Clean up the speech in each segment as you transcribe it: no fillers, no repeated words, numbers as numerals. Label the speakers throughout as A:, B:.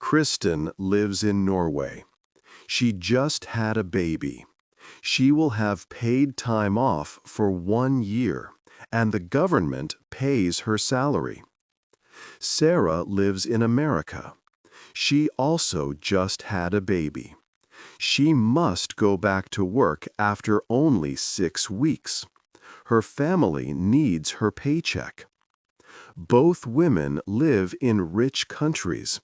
A: Kristen lives in Norway. She just had a baby. She will have paid time off for 1 year, and the government pays her salary. Sarah lives in America. She also just had a baby. She must go back to work after only 6 weeks. Her family needs her paycheck. Both women live in rich countries,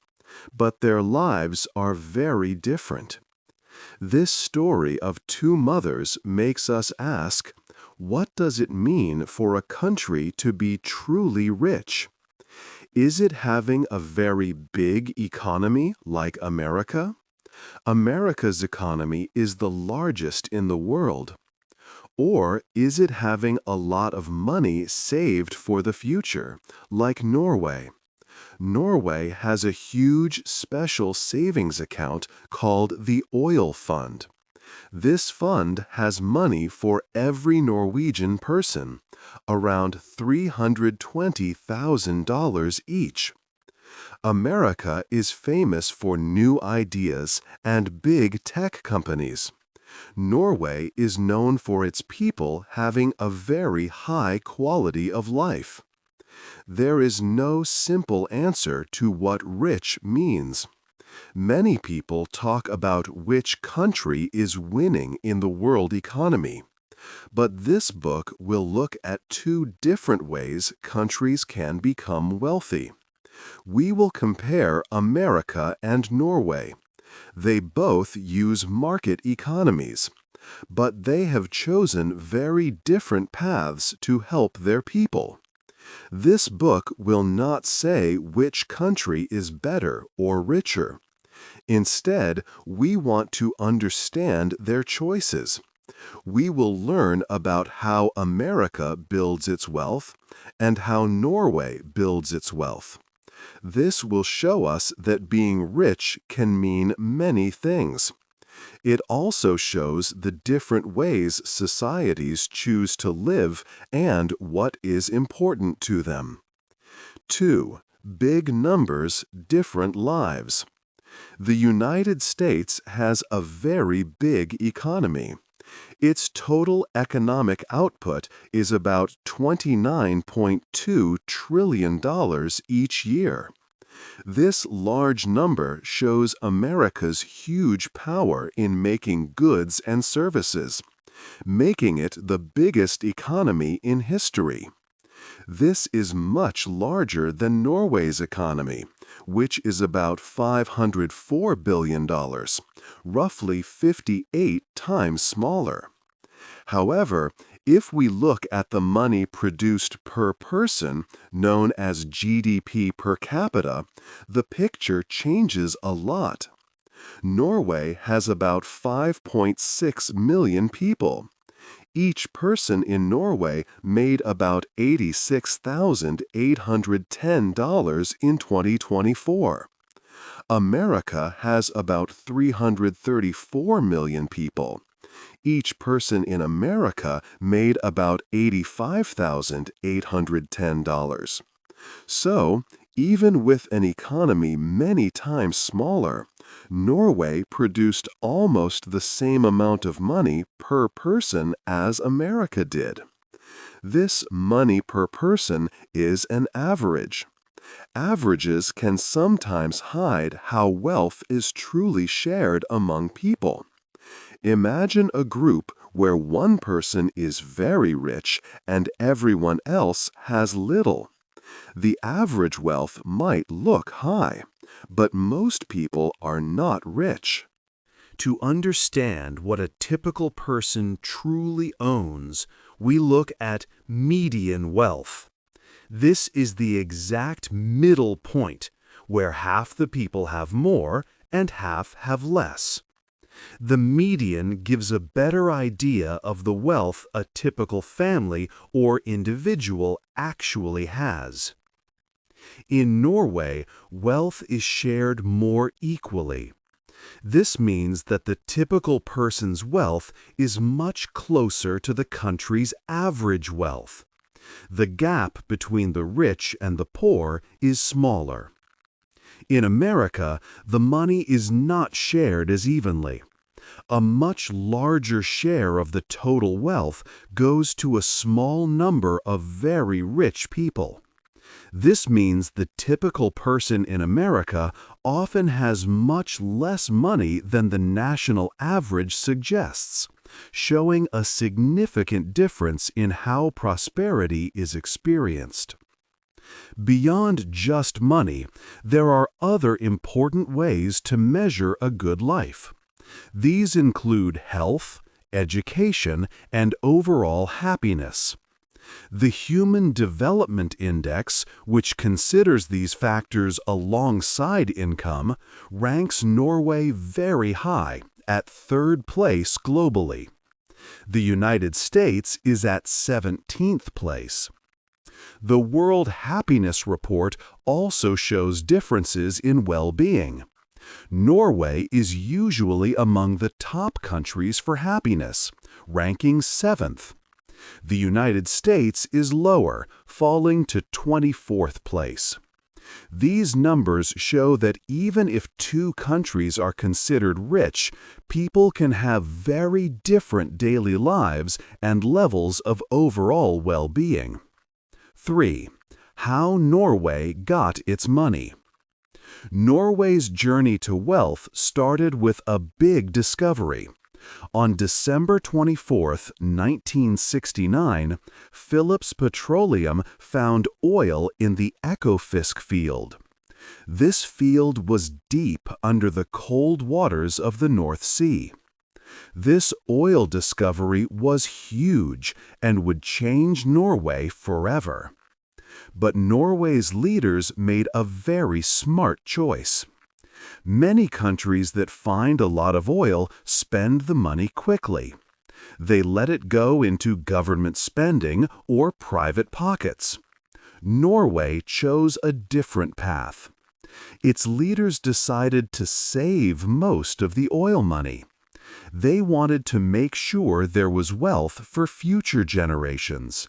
A: but their lives are very different. This story of two mothers makes us ask, what does it mean for a country to be truly rich? Is it having a very big economy like America? America's economy is the largest in the world. Or is it having a lot of money saved for the future, like Norway? Norway has a huge special savings account called the Oil Fund. This fund has money for every Norwegian person, around $320,000 each. America is famous for new ideas and big tech companies. Norway is known for its people having a very high quality of life. There is no simple answer to what rich means. Many people talk about which country is winning in the world economy. But this book will look at two different ways countries can become wealthy. We will compare America and Norway. They both use market economies, but they have chosen very different paths to help their people. This book will not say which country is better or richer. Instead, we want to understand their choices. We will learn about how America builds its wealth and how Norway builds its wealth. This will show us that being rich can mean many things. It also shows the different ways societies choose to live and what is important to them. 2. Big numbers, different lives. The United States has a very big economy. Its total economic output is about $29.2 trillion each year. This large number shows America's huge power in making goods and services, making it the biggest economy in history. This is much larger than Norway's economy, which is about $504 billion, roughly 58 times smaller. However, if we look at the money produced per person, known as GDP per capita, the picture changes a lot. Norway has about 5.6 million people. Each person in Norway made about $86,810 in 2024. America has about 334 million people. Each person in America made about $85,810. So, even with an economy many times smaller, Norway produced almost the same amount of money per person as America did. This money per person is an average. Averages can sometimes hide how wealth is truly shared among people. Imagine a group where one person is very rich and everyone else has little. The average wealth might look high, but most people are not rich. To understand what a typical person truly owns, we look at median wealth. This is the exact middle point, where half the people have more and half have less. The median gives a better idea of the wealth a typical family or individual actually has. In Norway, wealth is shared more equally. This means that the typical person's wealth is much closer to the country's average wealth. The gap between the rich and the poor is smaller. In America, the money is not shared as evenly. A much larger share of the total wealth goes to a small number of very rich people. This means the typical person in America often has much less money than the national average suggests, showing a significant difference in how prosperity is experienced. Beyond just money, there are other important ways to measure a good life. These include health, education, and overall happiness. The Human Development Index, which considers these factors alongside income, ranks Norway very high, at third place globally. The United States is at 17th place. The World Happiness Report also shows differences in well-being. Norway is usually among the top countries for happiness, ranking 7th. The United States is lower, falling to 24th place. These numbers show that even if two countries are considered rich, people can have very different daily lives and levels of overall well-being. 3. How Norway got its money. Norway's journey to wealth started with a big discovery. On December 24, 1969, Phillips Petroleum found oil in the Ekofisk field. This field was deep under the cold waters of the North Sea. This oil discovery was huge and would change Norway forever. But Norway's leaders made a very smart choice. Many countries that find a lot of oil spend the money quickly. They let it go into government spending or private pockets. Norway chose a different path. Its leaders decided to save most of the oil money. They wanted to make sure there was wealth for future generations.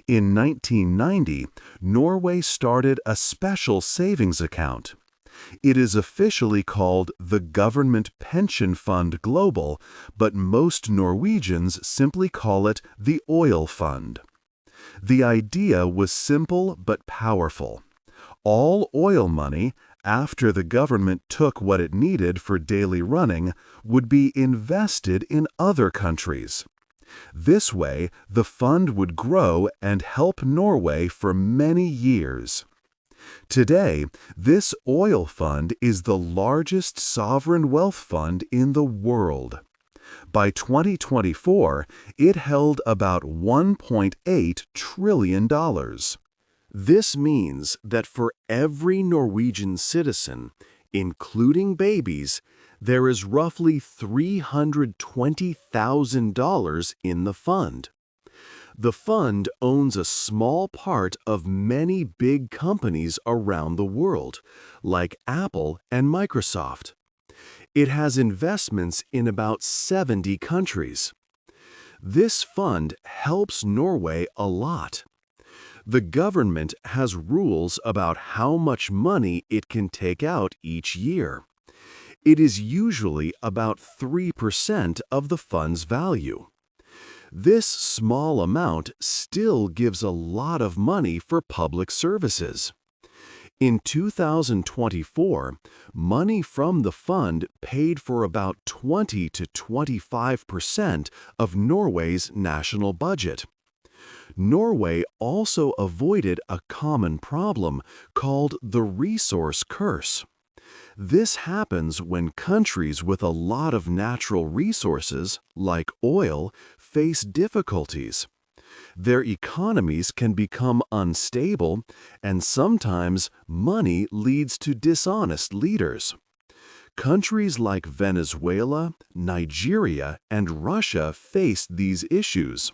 A: In 1990, Norway started a special savings account. It is officially called the Government Pension Fund Global, but most Norwegians simply call it the Oil Fund. The idea was simple but powerful. All oil money, after the government took what it needed for daily running, would be invested in other countries. This way, the fund would grow and help Norway for many years. Today, this oil fund is the largest sovereign wealth fund in the world. By 2024, it held about $1.8 trillion. This means that for every Norwegian citizen, including babies, there is roughly $320,000 in the fund. The fund owns a small part of many big companies around the world, like Apple and Microsoft. It has investments in about 70 countries. This fund helps Norway a lot. The government has rules about how much money it can take out each year. It is usually about 3% of the fund's value. This small amount still gives a lot of money for public services. In 2024, money from the fund paid for about 20 to 25% of Norway's national budget. Norway also avoided a common problem called the resource curse. This happens when countries with a lot of natural resources, like oil, face difficulties. Their economies can become unstable, and sometimes money leads to dishonest leaders. Countries like Venezuela, Nigeria, and Russia faced these issues.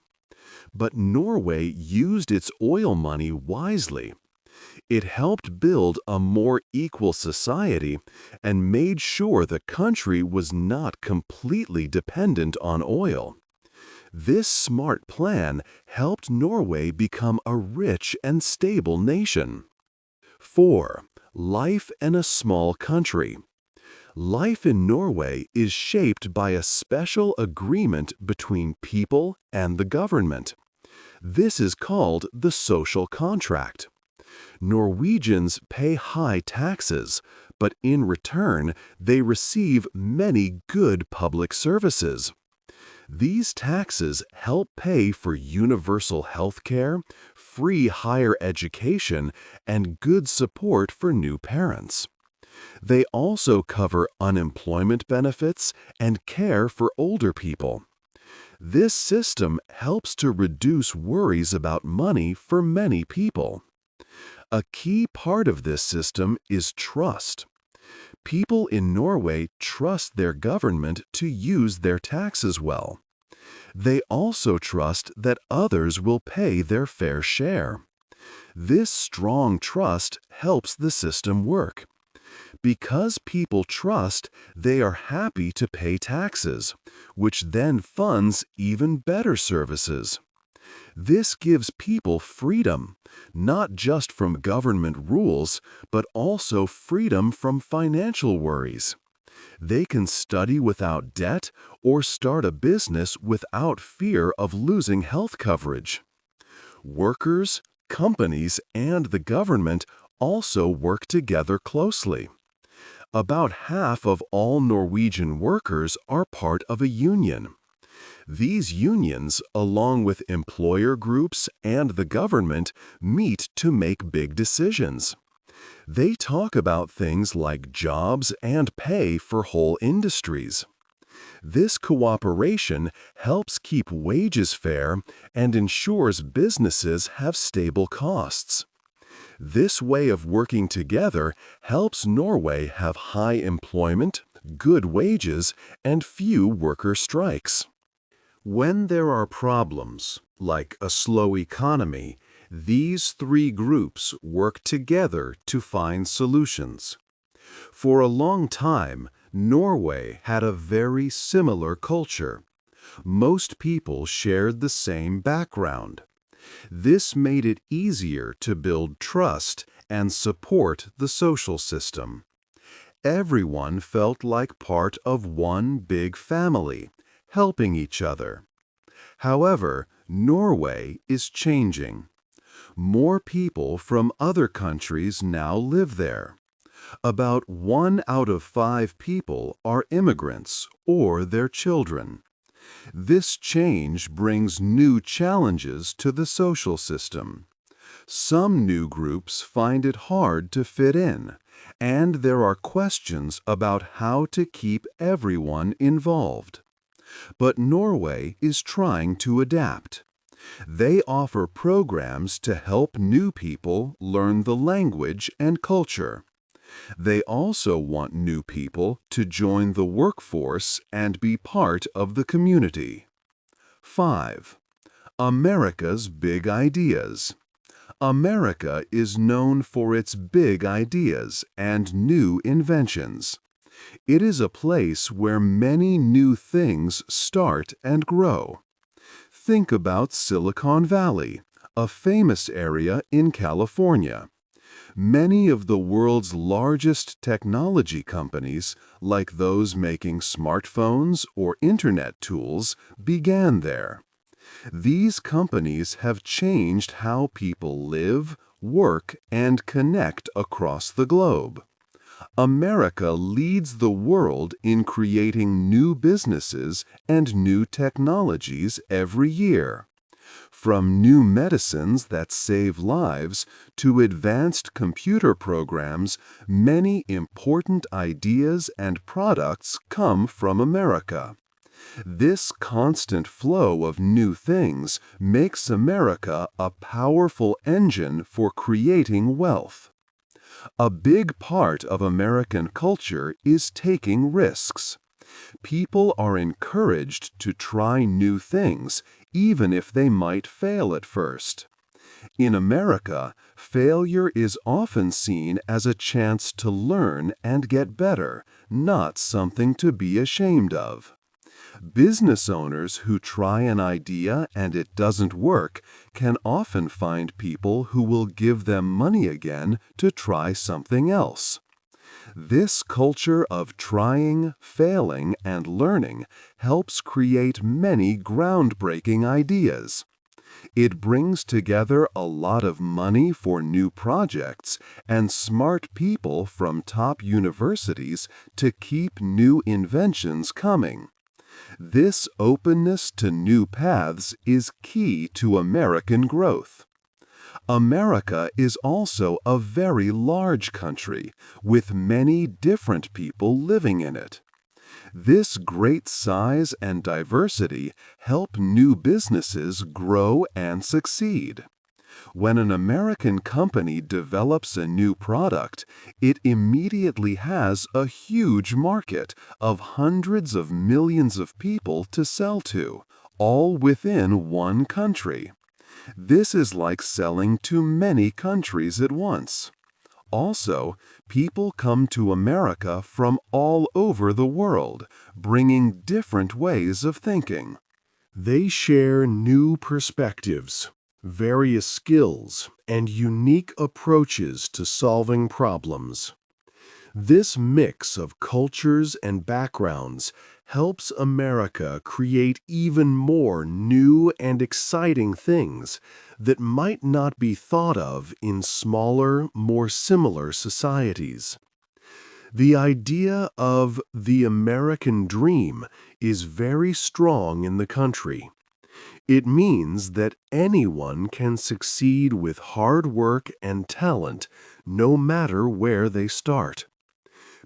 A: But Norway used its oil money wisely. It helped build a more equal society and made sure the country was not completely dependent on oil. This smart plan helped Norway become a rich and stable nation. 4. Life in a small country. Life in Norway is shaped by a special agreement between people and the government. This is called the social contract. Norwegians pay high taxes, but in return, they receive many good public services. These taxes help pay for universal health care, free higher education, and good support for new parents. They also cover unemployment benefits and care for older people. This system helps to reduce worries about money for many people. A key part of this system is trust. People in Norway trust their government to use their taxes well. They also trust that others will pay their fair share. This strong trust helps the system work. Because people trust, they are happy to pay taxes, which then funds even better services. This gives people freedom, not just from government rules, but also freedom from financial worries. They can study without debt or start a business without fear of losing health coverage. Workers, companies, and the government also work together closely. About half of all Norwegian workers are part of a union. These unions, along with employer groups and the government, meet to make big decisions. They talk about things like jobs and pay for whole industries. This cooperation helps keep wages fair and ensures businesses have stable costs. This way of working together helps Norway have high employment, good wages, and few worker strikes. When there are problems, like a slow economy, these three groups work together to find solutions. For a long time, Norway had a very similar culture. Most people shared the same background. This made it easier to build trust and support the social system. Everyone felt like part of one big family, helping each other. However, Norway is changing. More people from other countries now live there. About 1 out of 5 people are immigrants or their children. This change brings new challenges to the social system. Some new groups find it hard to fit in, and there are questions about how to keep everyone involved. But Norway is trying to adapt. They offer programs to help new people learn the language and culture. They also want new people to join the workforce and be part of the community. 5. America's Big Ideas. America is known for its big ideas and new inventions. It is a place where many new things start and grow. Think about Silicon Valley, a famous area in California. Many of the world's largest technology companies, like those making smartphones or internet tools, began there. These companies have changed how people live, work, and connect across the globe. America leads the world in creating new businesses and new technologies every year. From new medicines that save lives to advanced computer programs, many important ideas and products come from America. This constant flow of new things makes America a powerful engine for creating wealth. A big part of American culture is taking risks. People are encouraged to try new things, even if they might fail at first. In America, failure is often seen as a chance to learn and get better, not something to be ashamed of. Business owners who try an idea and it doesn't work can often find people who will give them money again to try something else. This culture of trying, failing, and learning helps create many groundbreaking ideas. It brings together a lot of money for new projects and smart people from top universities to keep new inventions coming. This openness to new paths is key to American growth. America is also a very large country with many different people living in it. This great size and diversity help new businesses grow and succeed. When an American company develops a new product, it immediately has a huge market of hundreds of millions of people to sell to, all within one country. This is like selling to many countries at once. Also, people come to America from all over the world, bringing different ways of thinking. They share new perspectives, various skills, and unique approaches to solving problems. This mix of cultures and backgrounds helps America create even more new and exciting things that might not be thought of in smaller, more similar societies. The idea of the American dream is very strong in the country. It means that anyone can succeed with hard work and talent, no matter where they start.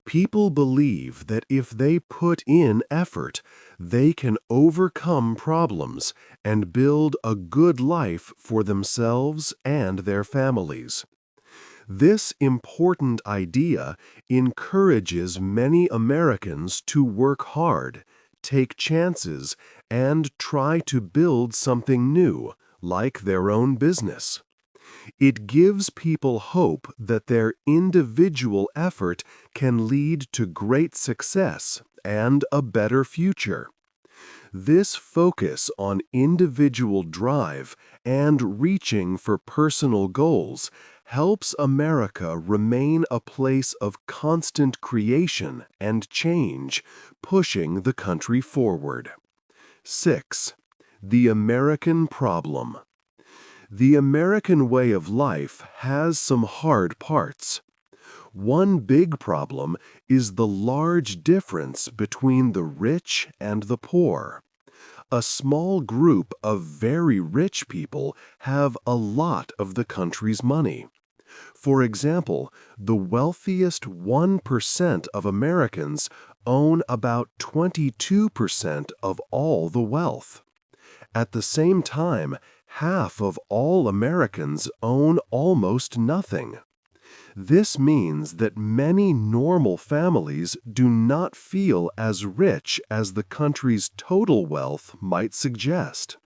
A: People believe that if they put in effort, they can overcome problems and build a good life for themselves and their families. This important idea encourages many Americans to work hard, take chances, and try to build something new, like their own business. It gives people hope that their individual effort can lead to great success and a better future. This focus on individual drive and reaching for personal goals helps America remain a place of constant creation and change, pushing the country forward. 6. The American problem. The American way of life has some hard parts. One big problem is the large difference between the rich and the poor. A small group of very rich people have a lot of the country's money. For example, the wealthiest 1% of Americans own about 22% of all the wealth. At the same time, half of all Americans own almost nothing. This means that many normal families do not feel as rich as the country's total wealth might suggest.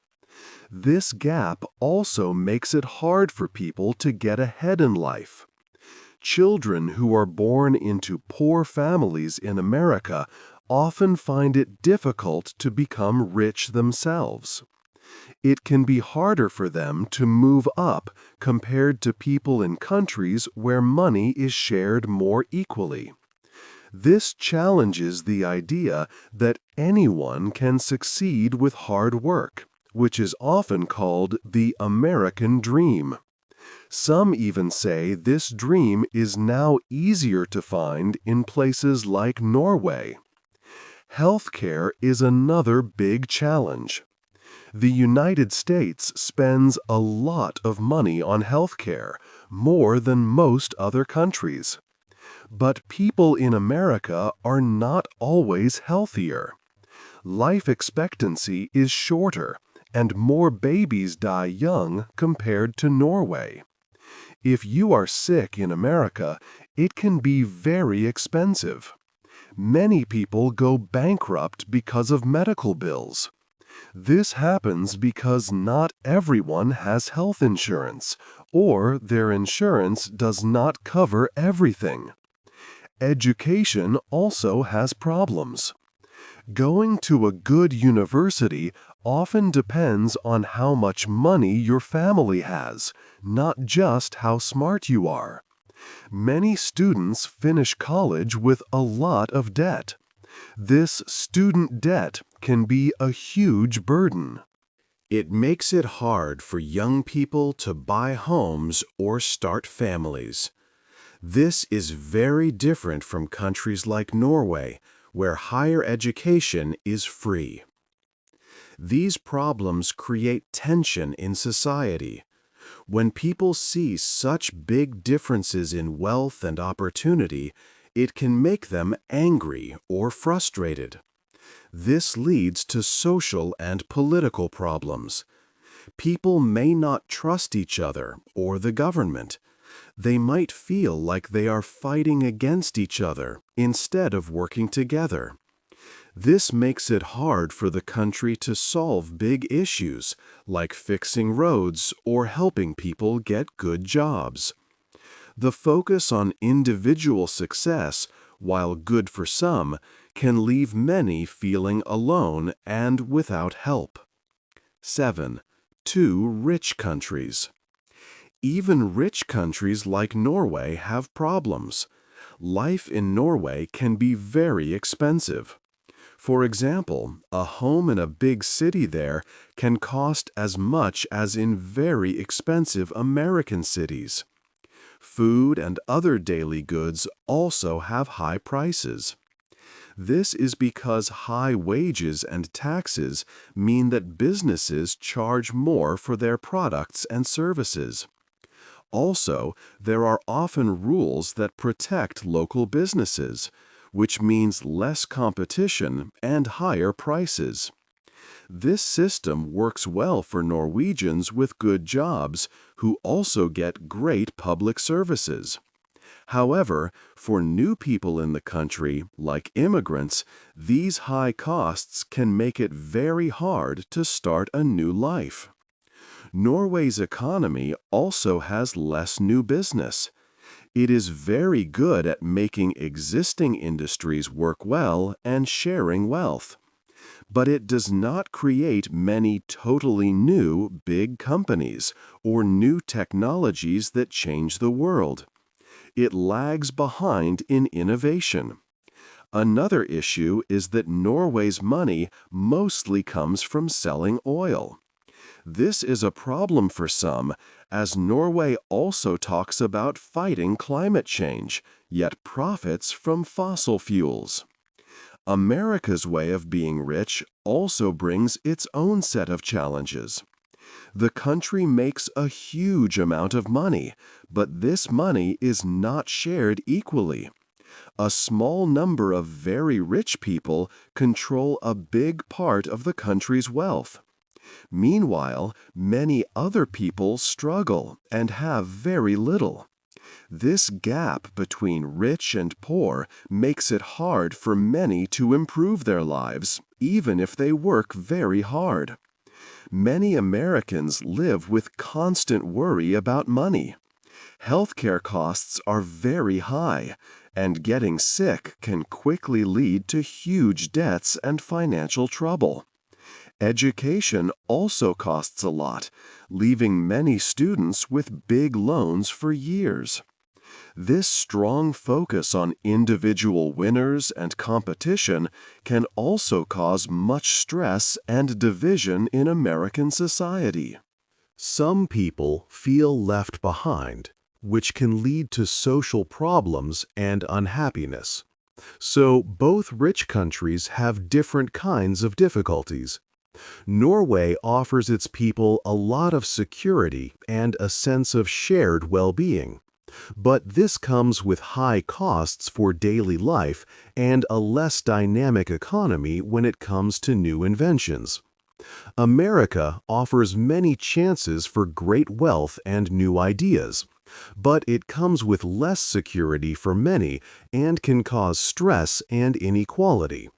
A: This gap also makes it hard for people to get ahead in life. Children who are born into poor families in America often find it difficult to become rich themselves. It can be harder for them to move up compared to people in countries where money is shared more equally. This challenges the idea that anyone can succeed with hard work, which is often called the American dream. Some even say this dream is now easier to find in places like Norway. Healthcare is another big challenge. The United States spends a lot of money on healthcare, more than most other countries. But people in America are not always healthier. Life expectancy is shorter, and more babies die young compared to Norway. If you are sick in America, it can be very expensive. Many people go bankrupt because of medical bills. This happens because not everyone has health insurance, or their insurance does not cover everything. Education also has problems. Going to a good university often depends on how much money your family has, not just how smart you are. Many students finish college with a lot of debt. This student debt can be a huge burden.
B: It makes it hard for young people to buy homes or start families. This is very different from countries like Norway, where higher education is free. These problems create tension in society. When people see such big differences in wealth and opportunity, it can make them angry or frustrated. This leads to social and political problems. People may not trust each other or the government. They might feel like they are fighting against each other instead of working together. This makes it hard for the country to solve big issues, like fixing roads or helping people get good jobs. The focus on individual success, while good for some, can leave many feeling alone and without help. 7. Too rich countries. Even rich countries like Norway have problems. Life in Norway can be very expensive. For example, a home in a big city there can cost as much as in very expensive American cities. Food and other daily goods also have high prices. This is because high wages and taxes mean that businesses charge more for their products and services. Also, there are often rules that protect local businesses, which means less competition and higher prices. This system works well for Norwegians with good jobs who also get great public services. However, for new people in the country, like immigrants, these high costs can make it very hard to start a new life. Norway's economy also has less new business. It is very good at making existing industries work well and sharing wealth. But it does not create many totally new big companies or new technologies that change the world. It lags behind in innovation. Another issue is that Norway's money mostly comes from selling oil. This is a problem for some, as Norway also talks about fighting climate change, yet profits from fossil fuels. America's way of being rich also brings its own set of challenges. The country makes a huge amount of money, but this money is not shared equally. A small number of very rich people control a big part of the country's wealth. Meanwhile, many other people struggle and have very little. This gap between rich and poor makes it hard for many to improve their lives, even if they work very hard. Many Americans live with constant worry about money. Healthcare costs are very high, and getting sick can quickly lead to huge debts and financial trouble. Education also costs a lot, leaving many students with big loans for years. This strong focus on individual winners and competition can also cause much stress and division in American society. Some people feel left behind, which can lead to social problems and unhappiness. So both rich countries have different kinds of difficulties. Norway offers its people a lot of security and a sense of shared well-being. But this comes with high costs for daily life and a less dynamic economy when it comes to new inventions. America offers many chances for great wealth and new ideas, but it comes with less security for many and can cause stress and inequality.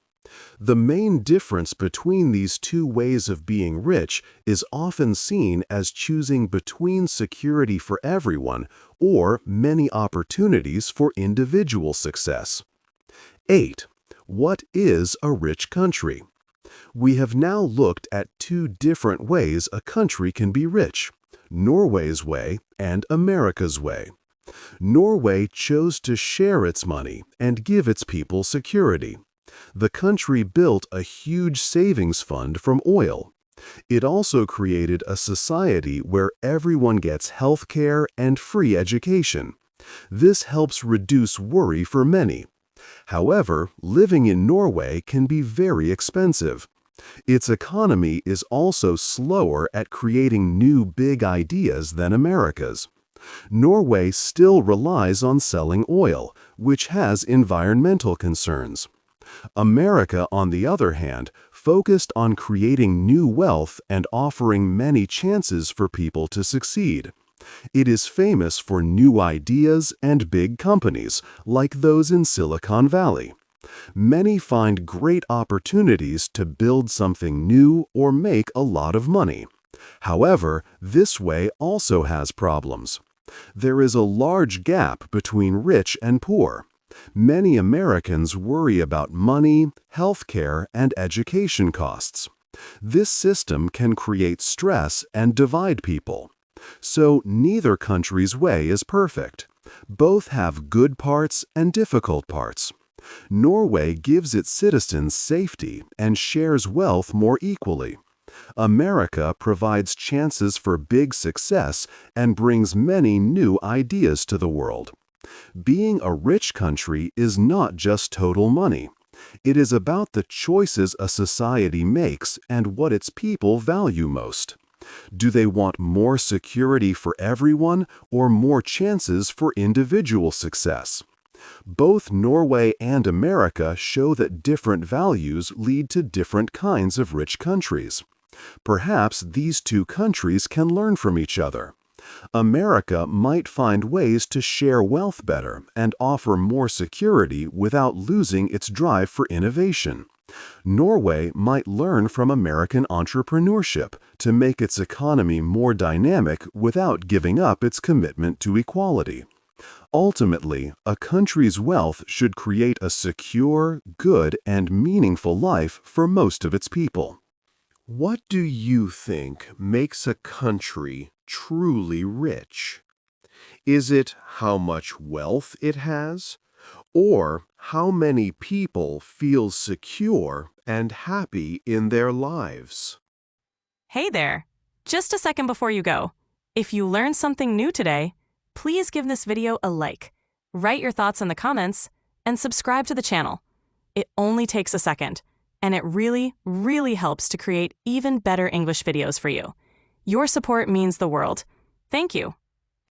B: The main difference between these two ways of being rich is often seen as choosing between security for everyone or many opportunities for individual success. 8.
A: What is a rich country? We have now looked at two different ways a country can be rich: Norway's way and America's way. Norway chose to share its money and give its people security. The country built a huge savings fund from oil. It also created a society where everyone gets health care and free education. This helps reduce worry for many. However, living in Norway can be very expensive. Its economy is also slower at creating new big ideas than America's. Norway still relies on selling oil, which has environmental concerns. America, on the other hand, focused on creating new wealth and offering many chances for people to succeed. It is famous for new ideas and big companies, like those in Silicon Valley. Many find great opportunities to build something new or make a lot of money. However, this way also has problems. There is a large gap between rich and poor. Many Americans worry about money, health care, and education costs. This system can create stress and divide people. So neither country's way is perfect. Both have good parts and difficult parts. Norway gives its citizens safety and shares wealth more equally. America provides chances for big success and brings many new ideas to the world. Being a rich country is not just total money. It is about the choices a society makes and what its people value most. Do they want more security for everyone or more chances for individual success? Both Norway and America show that different values lead to different kinds of rich countries. Perhaps these two countries can learn from each other. America might find ways to share wealth better and offer more security without losing its drive for innovation. Norway might learn from American entrepreneurship to make its economy more dynamic without giving up its commitment to equality. Ultimately, a country's wealth should create a secure, good, and meaningful life for most of its people. What do you think makes a country truly rich? Is it how much wealth it has? Or how many people feel secure and happy in their lives?
C: Hey there! Just a second before you go. If you learned something new today, please give this video a like, write your thoughts in the comments, and subscribe to the channel. It only takes a second, and it really, really helps to create even better English videos for you. Your support means the world. Thank you.